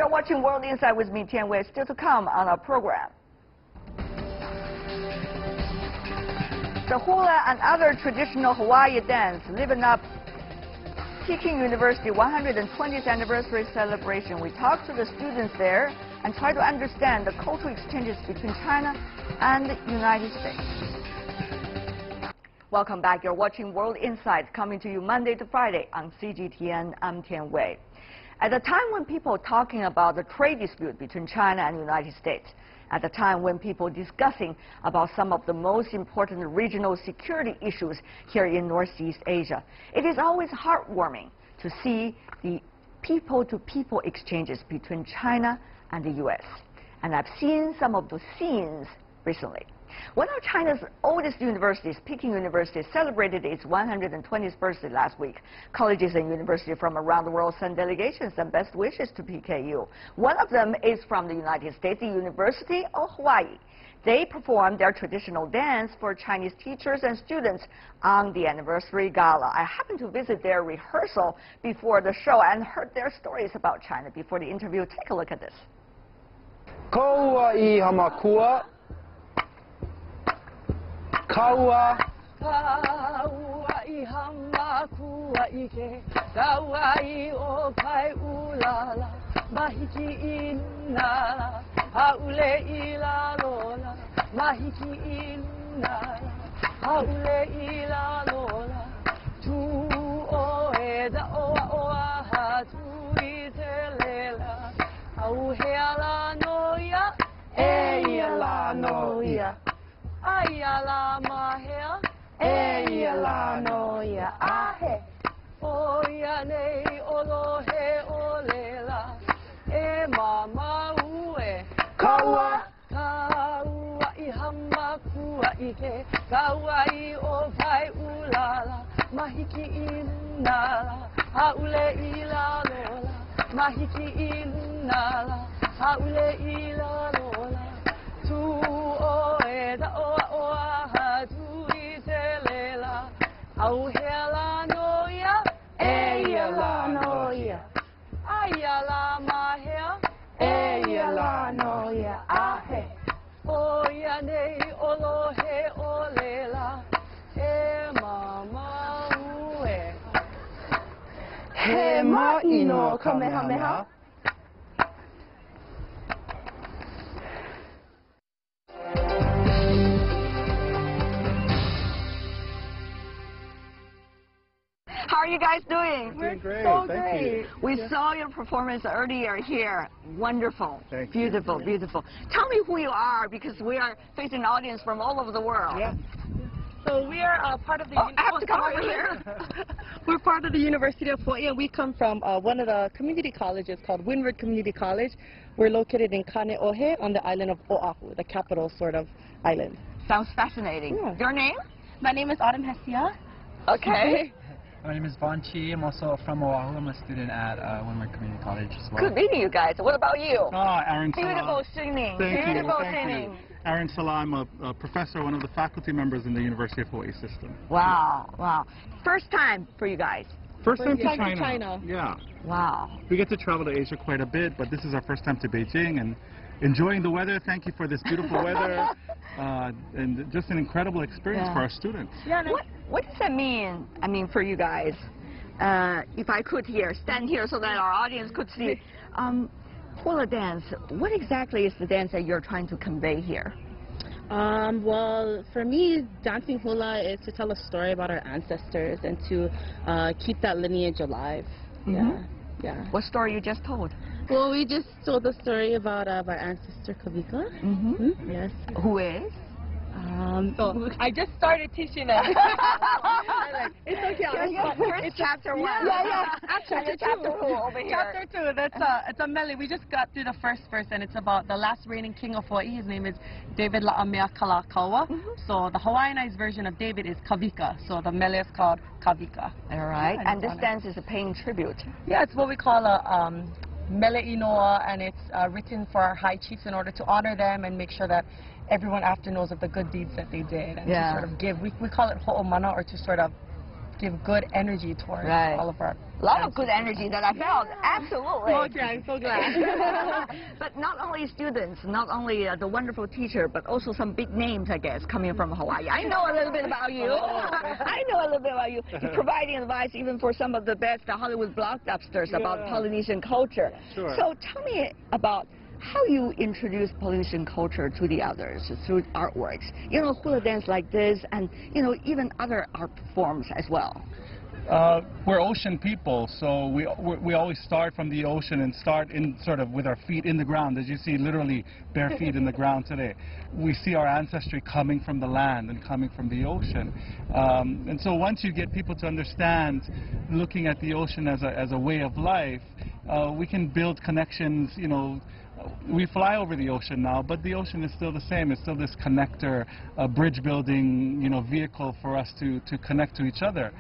You're watching World Insight with me, Tian Wei. Still to come on our program. The Hula and other traditional Hawaiian dance living up Peking University 120th anniversary celebration. We talked to the students there and try to understand the cultural exchanges between China and the United States. Welcome back. You're watching World Insight, coming to you Monday to Friday on CGTN. I'm Tian Wei. At the time when people are talking about the trade dispute between China and the United States, at the time when people are discussing about some of the most important regional security issues here in Northeast Asia, it is always heartwarming to see the people-to-people exchanges between China and the U.S. And I've seen some of the scenes recently. One of China's oldest universities, Peking University, celebrated its 120th birthday last week. Colleges and universities from around the world sent delegations and best wishes to PKU. One of them is from the United States, the University of Hawaii. They performed their traditional dance for Chinese teachers and students on the anniversary gala. I happened to visit their rehearsal before the show and heard their stories about China before the interview. Take a look at this. Kauai hamakua. Kaua. Kauai hamakua ike. Kauai o kai ulala. Mahiki inala. Haule ila lola. Mahiki inala. Haule ila lola. Tu o eda oa oa ha tu itelela. Au heala noia. Eia noia. Ayala mahea, ayala noia, ahe. Oya nei olohe olela, e mama ue. Kaua, kaua I hamakua ike, kaua I o vai ulala, mahiki inala, haule ila lola, mahiki inala, haule ila lola. Tu o eda oa oa ha tu itelela, au heala noia, eia noia, ayala mahea, eia noia, ahe, oia nei olohe olela, e mama ue. He ma'ino kamehameha. How are you guys doing? We're doing great. So Thank great. you. We saw your performance earlier here. Wonderful. Thank you. you. Beautiful. Tell me who you are, because we are facing an audience from all over the world. Yeah. So we are part of the. I have to come over here. We're part of the University of Hawaii, and we come from one of the community colleges called Windward Community College. We're located in Kaneohe on the island of Oahu, the capital sort of island. Sounds fascinating. Yeah. Your name? My name is Autumn Hesia. Okay. My name is Von Chi. I'm also from Oahu. I'm a student at Windward Community College as well. Good meeting you guys. What about you? Oh, Aaron Salah. Beautiful singing. Thank Beautiful you. Thank singing. you. Aaron Salah. I'm a professor, one of the faculty members in the University of Hawaii system. Wow. First time for you guys. First time to time to China. China. Yeah. Wow. We get to travel to Asia quite a bit, but this is our first time to Beijing and enjoying the weather. Thank you for this beautiful weather. And just an incredible experience for our students. Yeah, what does that mean, for you guys? If I could stand here so that our audience could see. Hula dance, what exactly is the dance that you're trying to convey here? Well, for me, dancing hula is to tell a story about our ancestors and to keep that lineage alive. Yeah. What story you just told? Well, we just told the story about our ancestor Kavika. Yes. Who is? So I just started teaching them. It's okay. Here's chapter 1. Yeah. Chapter 2 over here. Chapter 2. It's a melody. We just got through the first verse, and it's about the last reigning king of Hawaii. His name is David La'amea Kalakaua. So the Hawaiianized version of David is Kavika. So the melody is called Kavika. All right. And this dance is a paying tribute. Yeah, it's what we call a mele inoa, and it's written for our high chiefs in order to honor them and make sure that everyone after knows of the good deeds that they did, and to sort of give. We call it ho'omana, or to sort of give good energy towards Right. all of our. A lot of good energy that I felt. Absolutely. Okay, I'm so glad. But not only students, not only the wonderful teacher, but also some big names, I guess, coming from Hawaii. I know a little bit about you. I know a little bit about you. You're providing advice even for some of the best Hollywood blockbusters about Polynesian culture. Sure. So tell me about how you introduce Polynesian culture to the others through artworks. You know, hula dance like this, and you know, even other art forms as well. We're ocean people, so we always start from the ocean and start in sort of with our feet in the ground, as you see, literally bare feet in the ground today. We see our ancestry coming from the land and coming from the ocean, and so once you get people to understand, looking at the ocean as a way of life, we can build connections. You know, we fly over the ocean now, but the ocean is still the same. It's still this connector, bridge building, you know, vehicle for us to connect to each other.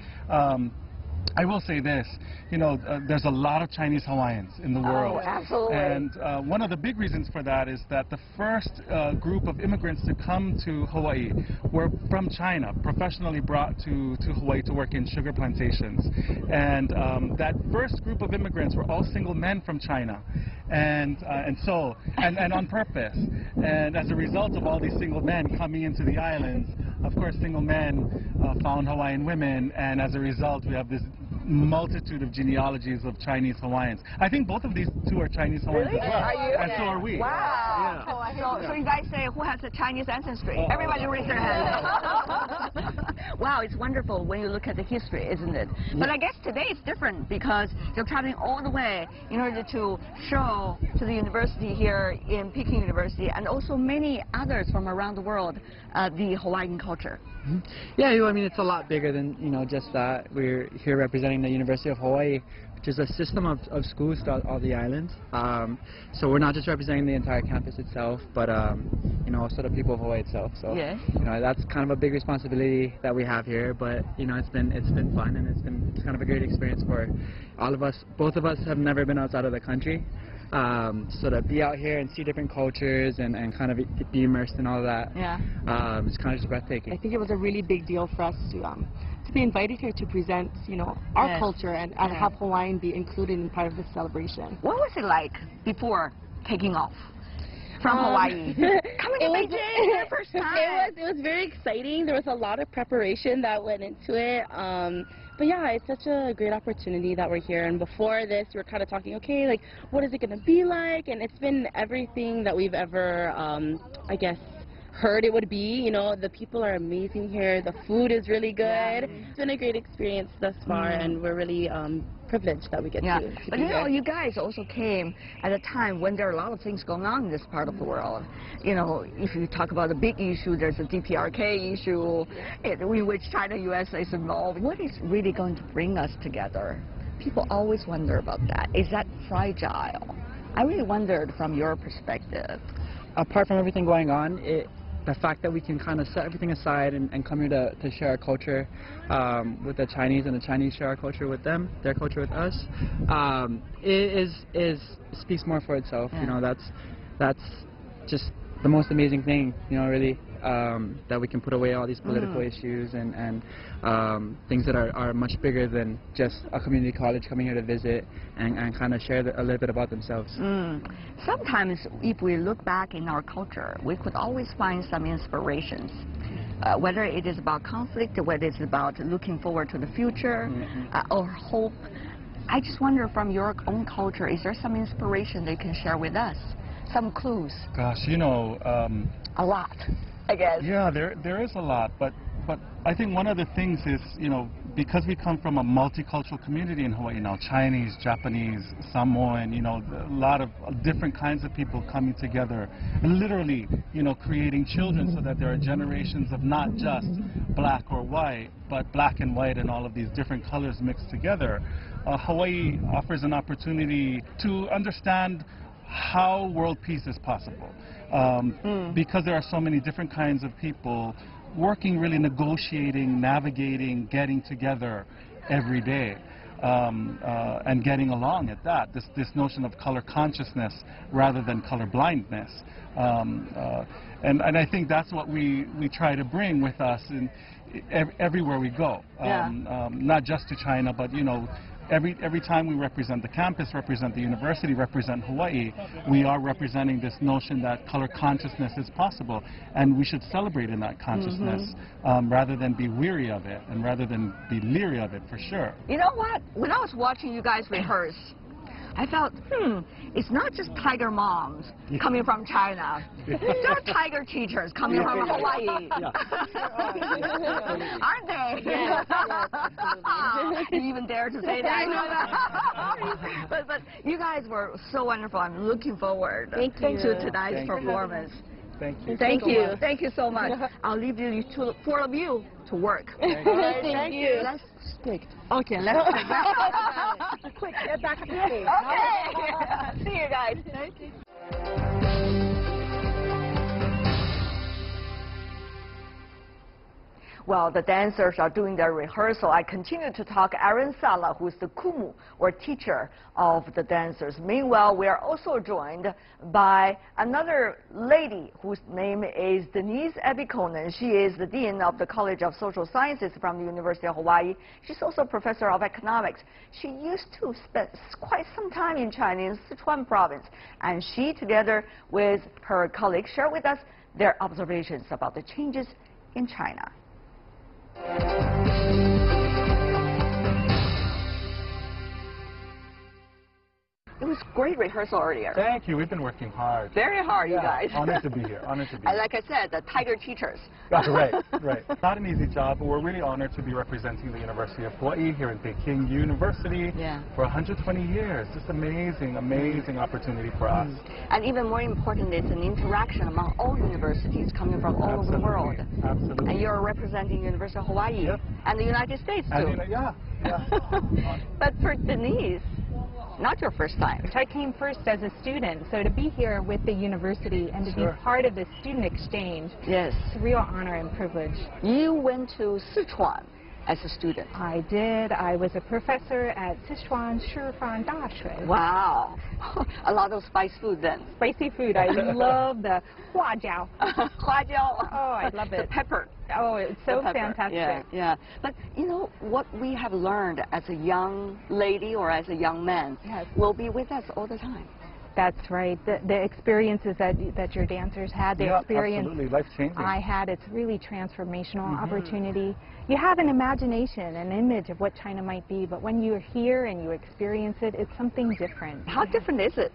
I will say this, you know, there's a lot of Chinese Hawaiians in the world. Oh, absolutely. And one of the big reasons for that is that the first group of immigrants to come to Hawaii were from China, professionally brought to Hawaii to work in sugar plantations. And that first group of immigrants were all single men from China. And on purpose. And as a result of all these single men coming into the islands, of course, single men found Hawaiian women, and as a result, we have this multitude of genealogies of Chinese Hawaiians. I think both of these two are Chinese Hawaiians Really? as well, Are you? and so are we. Wow. Yeah. So you guys say, who has a Chinese ancestry? Everybody raise their hand. Wow, it's wonderful when you look at the history, isn't it? But I guess today it's different because you're traveling all the way in order to show to the university here in Peking University and also many others from around the world the Hawaiian culture. Yeah, I mean, it's a lot bigger than, you know, just that. We're here representing the University of Hawaii, which is a system of schools throughout all the islands. So we're not just representing the entire campus itself, but, you know, also the people of Hawaii itself. So, Yes. you know, that's kind of a big responsibility that we have here, but, you know, it's been fun, and it's kind of a great experience for all of us. Both of us have never been outside of the country. So to be out here and see different cultures and kind of be immersed in all of that, it's kind of just breathtaking. I think it was a really big deal for us to be invited here to present, you know, our culture and have Hawaiian be included in part of this celebration. What was it like before taking off from Hawaii? Coming to Beijing for the first time. It was very exciting. There was a lot of preparation that went into it. But yeah, it's such a great opportunity that we're here. And before this, we were kind of talking, okay, like, what is it going to be like? And it's been everything that we've ever, I guess, heard it would be. You know, the people are amazing here. The food is really good. It's been a great experience thus far, and we're really privileged that we get to But be you know, here. you guys also came at a time when there are a lot of things going on in this part of the world. You know, if you talk about a big issue, there's a DPRK issue in which China, U.S. is involved. What is really going to bring us together? People always wonder about that. Is that fragile? I really wondered from your perspective. Apart from everything going on, the fact that we can kind of set everything aside and come here to share our culture with the Chinese, and the Chinese share our culture with them, their culture with us, speaks more for itself. You know, that's just the most amazing thing, you know, really, that we can put away all these political issues and things that are much bigger than just a community college coming here to visit and kind of share a little bit about themselves. Sometimes if we look back in our culture, we could always find some inspirations. Whether it is about conflict, or whether it's about looking forward to the future, or hope. I just wonder, from your own culture, is there some inspiration that you can share with us? Some clues? Gosh, you know, a lot, I guess. Yeah, there is a lot, but I think one of the things is, you know, because we come from a multicultural community in Hawaii now, Chinese, Japanese, Samoan, you know, a lot of different kinds of people coming together, and literally, you know, creating children so that there are generations of not just black or white, but black and white and all of these different colors mixed together. Hawaii offers an opportunity to understand how world peace is possible, because there are so many different kinds of people working, really negotiating, navigating, getting together every day. and getting along at that. This notion of color consciousness rather than color blindness. And I think that's what we try to bring with us in everywhere we go. Not just to China, but every time we represent the campus, represent the university, represent Hawaii, we are representing this notion that color consciousness is possible, and we should celebrate in that consciousness rather than be weary of it, and rather than be leery of it, for sure. You know what? When I was watching you guys rehearse, I felt, it's not just tiger moms coming from China. There are tiger teachers coming from Hawaii. Aren't they? Yes, You even dare to say that? but you guys were so wonderful. I'm looking forward to tonight's performance. Thank you. Thank you. Thank you so much. I'll leave you to four of you to work. Thank you. Let's stick. Okay, let's take Quick, get back to the stage. Okay. See you guys. Thank you. While the dancers are doing their rehearsal, I continue to talk Aaron Sala, who is the kumu, or teacher of the dancers. Meanwhile, we are also joined by another lady whose name is Denise Ebikonen. She is the Dean of the College of Social Sciences from the University of Hawaii. She's also a professor of economics. She used to spend quite some time in China, in Sichuan province, and she, together with her colleagues, share with us their observations about the changes in China. It was great rehearsal earlier. Thank you. We've been working hard. Very hard, you guys. Honored to be here. Honored to be And here. like I said, the tiger teachers. Right. Not an easy job, but we're really honored to be representing the University of Hawaii here in Peking University for 120 years. Just amazing, amazing opportunity for us. And even more important, it's an interaction among all universities coming from all over the world. Absolutely. And you're representing the University of Hawaii and the United States too. But for Denise, not your first time. I came first as a student, so to be here with the university and to be part of the student exchange, yes, it's a real honor and privilege. You went to Sichuan as a student. I did. I was a professor at Sichuan Shifan Dashui. Wow. A lot of spice food then. Spicy food. I love the huajiao. Huajiao. Oh, I love it. The pepper. Oh, it's so fantastic. Yeah. But you know, what we have learned as a young lady or as a young man will be with us all the time. That's right. The experiences that your dancers had, the experience absolutely life-changing. I had, it's really transformational opportunity. You have an imagination, an image of what China might be, but when you're here and you experience it, it's something different. How different is it?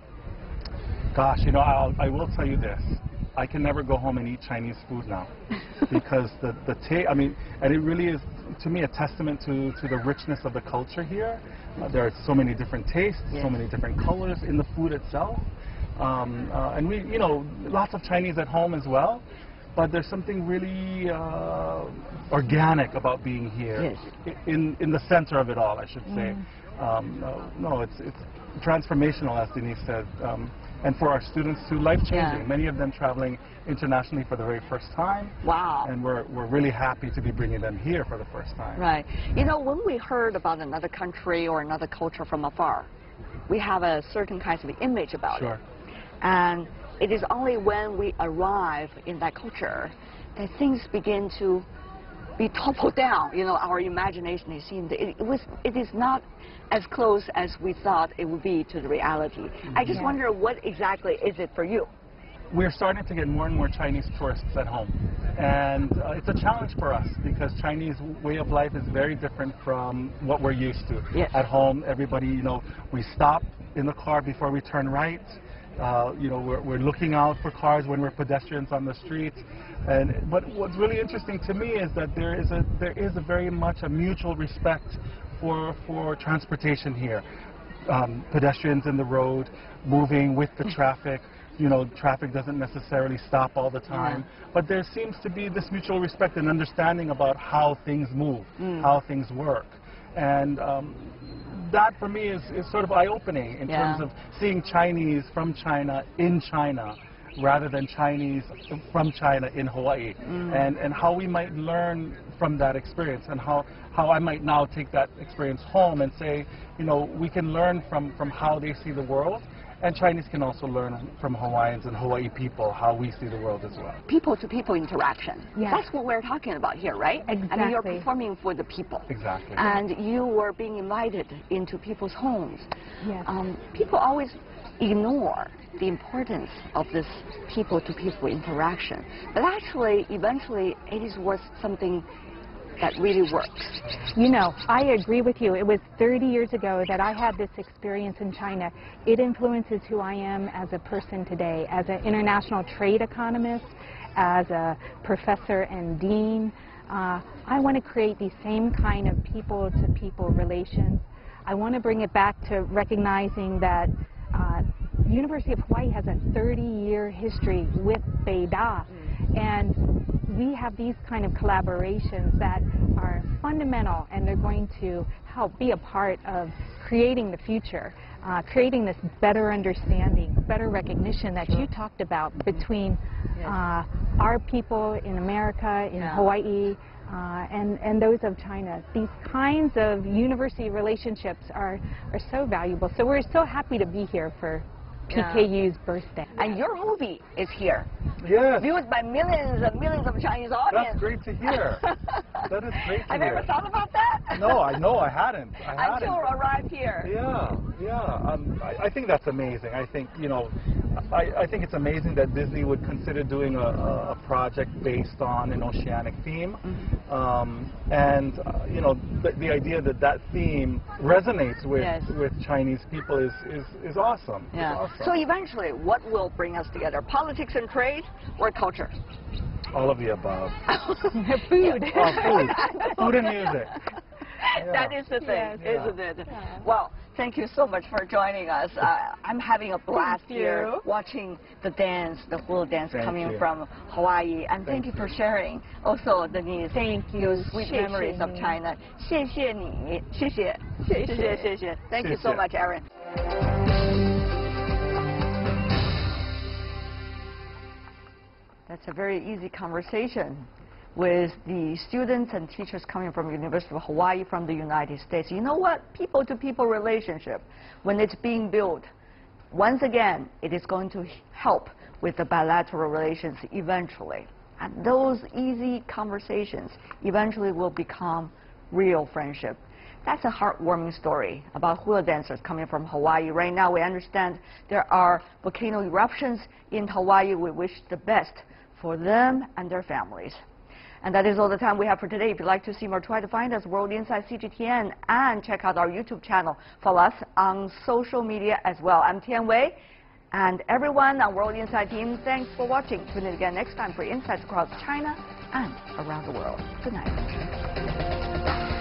Gosh, I will tell you this. I can never go home and eat Chinese food now because the taste, and it really is, to me, a testament to the richness of the culture here. There are so many different tastes, so many different colors in the food itself. And we, lots of Chinese at home as well, but there's something really organic about being here in the center of it all, I should say. No, it's transformational, as Denise said. And for our students too, life-changing. Many of them traveling internationally for the very first time. Wow. And we're really happy to be bringing them here for the first time. Right. When we heard about another country or another culture from afar, we have a certain kind of image about it. And it is only when we arrive in that culture that things begin to be toppled down. Our imagination is seen. It is not as close as we thought it would be to the reality. I just wonder, what exactly is it for you? We're starting to get more and more Chinese tourists at home. And it's a challenge for us because Chinese way of life is very different from what we're used to. At home, everybody, we stop in the car before we turn right. We're looking out for cars when we're pedestrians on the street. But what's really interesting to me is that there is a very much a mutual respect for transportation here. Pedestrians in the road, moving with the traffic. Traffic doesn't necessarily stop all the time, but there seems to be this mutual respect and understanding about how things move, how things work. And that for me is sort of eye-opening in terms of seeing Chinese from China in China. rather than Chinese from China in Hawaii, and how we might learn from that experience, and how I might now take that experience home and say, you know, we can learn from how they see the world, and Chinese can also learn from Hawaiians and Hawaii people how we see the world as well. People-to-people interaction. Yes. That's what we're talking about here, right? Exactly. I mean, you're performing for the people. Exactly. And you were being invited into people's homes. Yes. People always ignore the importance of this people-to-people interaction. But actually, eventually, it is worth something that really works. You know, I agree with you. It was 30 years ago that I had this experience in China. It influences who I am as a person today, as an international trade economist, as a professor and dean. I want to create these same kind of people-to-people relations. I want to bring it back to recognizing that University of Hawaii has a 30-year history with Beida, and we have these kind of collaborations that are fundamental, and they're going to help be a part of creating the future, creating this better understanding, better recognition that you talked about between our people in America, in Hawaii, and those of China. These kinds of university relationships are so valuable. So we're so happy to be here for PKU's birthday. And your movie is here. Yes. Viewed by millions and millions of Chinese audience. That's great to hear. That is great to Have hear. you ever thought about that? No, I hadn't. Until you arrived here. Yeah. I think that's amazing. I think, you know, I think it's amazing that Disney would consider doing a project based on an oceanic theme. And, you know, the idea that that theme resonates with Chinese people is awesome. Yeah. It's awesome. So eventually, what will bring us together? Politics and trade or culture? All of the above. Food. Food. Food and music. That is the thing, isn't it? Well, thank you so much for joining us. I'm having a blast here watching the dance, the Hula dance coming from Hawaii. And thank you for sharing also the news. Thank you. Sweet memories of China. 谢谢你. 谢谢. Thank you so much, Aaron. That's a very easy conversation with the students and teachers coming from University of Hawaii from the United States. You know what? People-to-people relationship, when it's being built, once again, it is going to help with the bilateral relations eventually. And those easy conversations eventually will become real friendship. That's a heartwarming story about hula dancers coming from Hawaii. Right now, we understand there are volcano eruptions in Hawaii. We wish the best for them and their families. And that is all the time we have for today. If you'd like to see more, try to find us, World Insight CGTN, and check out our YouTube channel. Follow us on social media as well. I'm Tian Wei, and everyone on World Insight team, thanks for watching. Tune in again next time for insights across China and around the world. Good night.